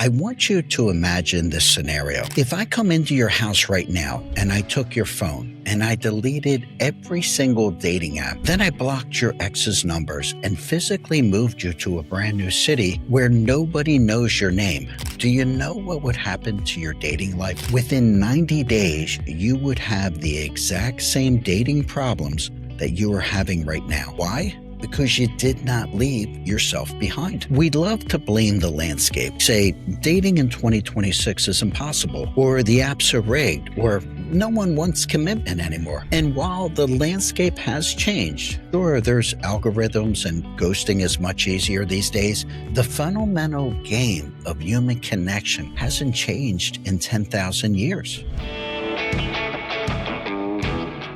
I want you to imagine this scenario. If I come into your house right now and I took your phone and I deleted every single dating app, then I blocked your ex's numbers and physically moved you to a brand new city where nobody knows your name, do you know what would happen to your dating life? Within 90 days, you would have the exact same dating problems that you are having right now. Why? Because you did not leave yourself behind. We'd love to blame the landscape, say dating in 2026 is impossible, or the apps are rigged, or no one wants commitment anymore. And while the landscape has changed, sure, there's algorithms and ghosting is much easier these days, the fundamental game of human connection hasn't changed in 10,000 years.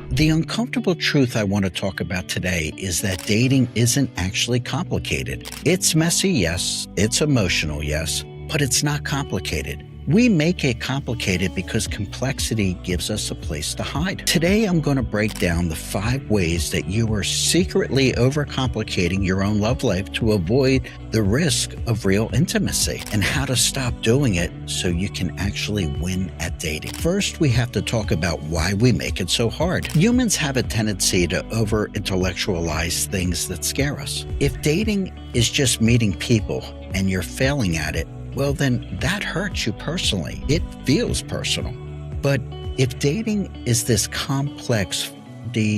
The uncomfortable truth I want to talk about today is that dating isn't actually complicated. It's messy, yes. It's emotional, yes. But it's not complicated. We make it complicated because complexity gives us a place to hide. Today, I'm going to break down the 5 ways that you are secretly overcomplicating your own love life to avoid the risk of real intimacy, and how to stop doing it so you can actually win at dating. First, we have to talk about why we make it so hard. Humans have a tendency to over-intellectualize things that scare us. If dating is just meeting people and you're failing at it, well, then that hurts you personally. It feels personal. But if dating is this complex,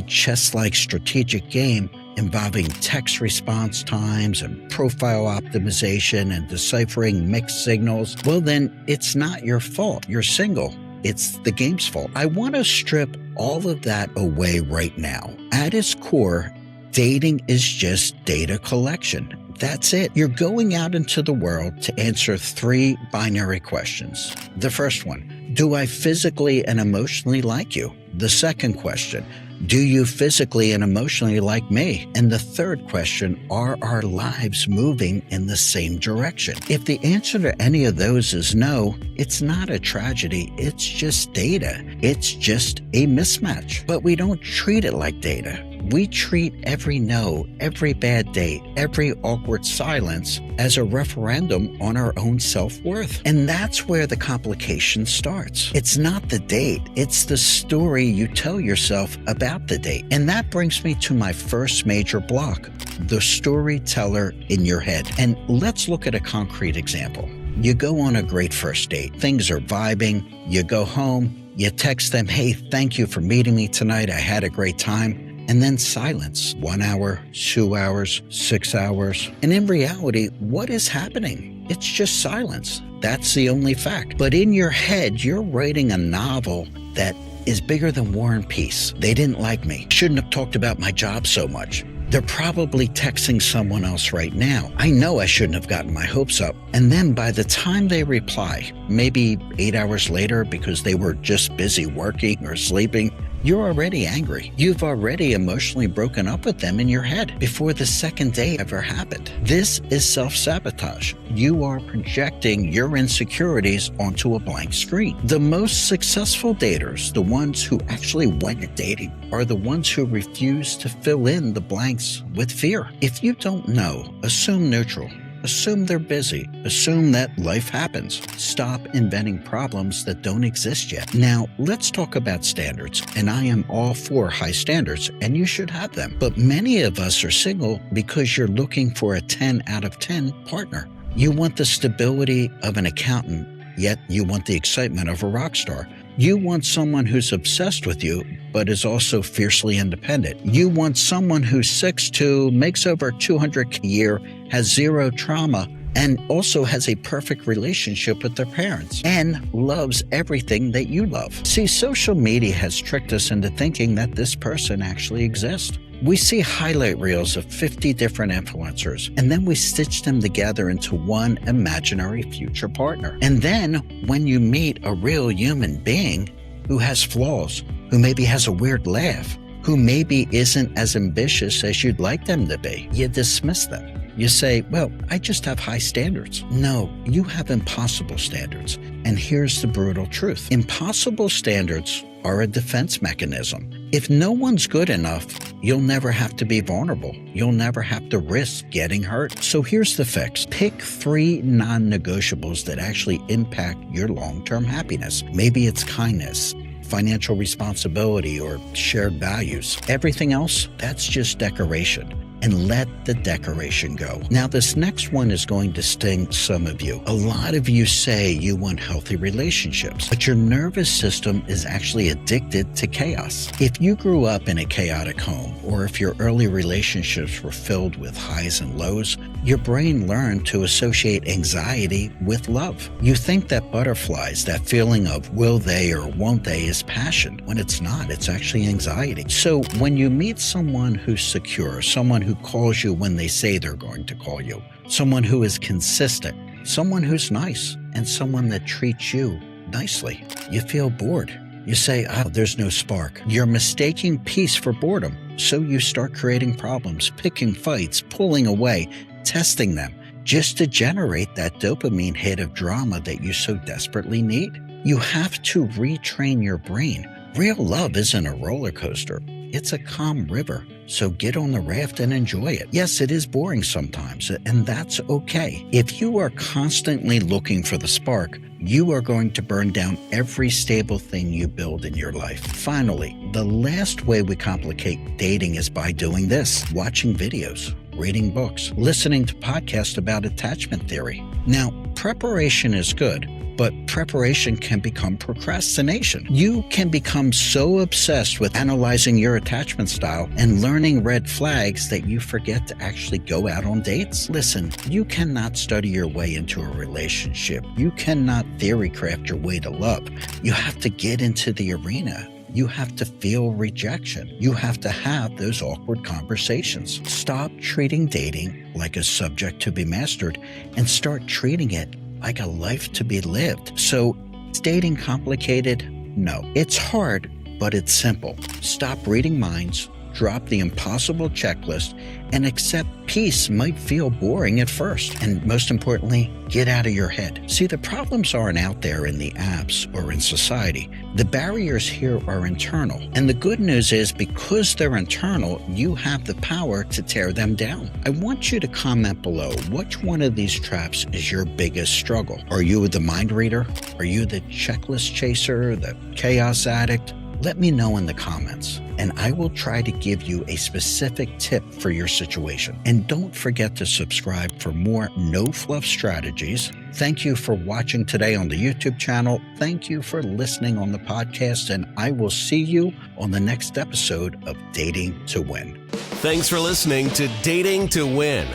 chess-like strategic game involving text response times and profile optimization and deciphering mixed signals, well, then it's not your fault. You're single. It's the game's fault. I want to strip all of that away right now. At its core, dating is just data collection. That's it. You're going out into the world to answer 3 binary questions. The first one, do I physically and emotionally like you? The second question, do you physically and emotionally like me? And the third question, are our lives moving in the same direction? If the answer to any of those is no, it's not a tragedy. It's just data. It's just a mismatch. But we don't treat it like data. We treat every no, every bad date, every awkward silence as a referendum on our own self-worth. And that's where the complication starts. It's not the date, it's the story you tell yourself about the date. And that brings me to my first major block, the storyteller in your head. And let's look at a concrete example. You go on a great first date. Things are vibing. You go home. You text them, hey, thank you for meeting me tonight. I had a great time. And then silence. 1 hour, 2 hours, 6 hours. And in reality, what is happening? It's just silence. That's the only fact. But in your head, you're writing a novel that is bigger than War and Peace. They didn't like me. Shouldn't have talked about my job so much. They're probably texting someone else right now. I know I shouldn't have gotten my hopes up. And then by the time they reply, maybe 8 hours later because they were just busy working or sleeping, you're already angry. You've already emotionally broken up with them in your head before the second date ever happened. This is self-sabotage. You are projecting your insecurities onto a blank screen. The most successful daters, the ones who actually went dating, are the ones who refuse to fill in the blanks with fear. If you don't know, assume neutral. Assume they're busy. Assume that life happens. Stop inventing problems that don't exist yet. Now, let's talk about standards. And I am all for high standards, and you should have them. But many of us are single because you're looking for a 10 out of 10 partner. You want the stability of an accountant, yet you want the excitement of a rock star. You want someone who's obsessed with you, but is also fiercely independent. You want someone who's 6'2", makes over $200K a year, has 0 trauma, and also has a perfect relationship with their parents, and loves everything that you love. See, social media has tricked us into thinking that this person actually exists. We see highlight reels of 50 different influencers, and then we stitch them together into one imaginary future partner. And then, when you meet a real human being who has flaws, who maybe has a weird laugh, who maybe isn't as ambitious as you'd like them to be, you dismiss them. You say, well, I just have high standards. No, you have impossible standards. And here's the brutal truth. Impossible standards are a defense mechanism. If no one's good enough, you'll never have to be vulnerable. You'll never have to risk getting hurt. So here's the fix. Pick 3 non-negotiables that actually impact your long-term happiness. Maybe it's kindness, financial responsibility, or shared values. Everything else, that's just decoration. And let the decoration go. Now, this next one is going to sting some of you. A lot of you say you want healthy relationships, but your nervous system is actually addicted to chaos. If you grew up in a chaotic home, or if your early relationships were filled with highs and lows, your brain learned to associate anxiety with love. You think that butterflies, that feeling of will they or won't they, is passion, when it's not. It's actually anxiety. So when you meet someone who's secure, someone who calls you when they say they're going to call you, someone who is consistent, someone who's nice, and someone that treats you nicely, you feel bored. You say, oh, there's no spark. You're mistaking peace for boredom. So you start creating problems, picking fights, pulling away, testing them, just to generate that dopamine hit of drama that you so desperately need. You have to retrain your brain. Real love isn't a roller coaster. It's a calm river. So get on the raft and enjoy it. Yes, it is boring sometimes, and that's okay. If you are constantly looking for the spark, you are going to burn down every stable thing you build in your life. Finally, the last way we complicate dating is by doing this: watching videos, reading books, listening to podcasts about attachment theory. Now, preparation is good, but preparation can become procrastination. You can become so obsessed with analyzing your attachment style and learning red flags that you forget to actually go out on dates. Listen, you cannot study your way into a relationship. You cannot theory craft your way to love. You have to get into the arena. You have to feel rejection. You have to have those awkward conversations. Stop treating dating like a subject to be mastered and start treating it like a life to be lived. So, is dating complicated? No. It's hard, but it's simple. Stop reading minds, drop the impossible checklist, and accept peace might feel boring at first. And most importantly, get out of your head. See, the problems aren't out there in the apps or in society. The barriers here are internal. And the good news is, because they're internal, you have the power to tear them down. I want you to comment below which one of these traps is your biggest struggle. Are you the mind reader? Are you the checklist chaser, the chaos addict? Let me know in the comments, and I will try to give you a specific tip for your situation. And don't forget to subscribe for more no-fluff strategies. Thank you for watching today on the YouTube channel. Thank you for listening on the podcast, and I will see you on the next episode of Dating to Win. Thanks for listening to Dating to Win.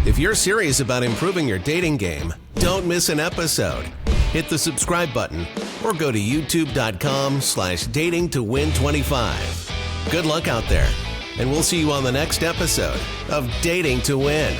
If you're serious about improving your dating game, don't miss an episode. Hit the subscribe button or go to youtube.com/datingtowin25. Good luck out there, and we'll see you on the next episode of Dating to Win.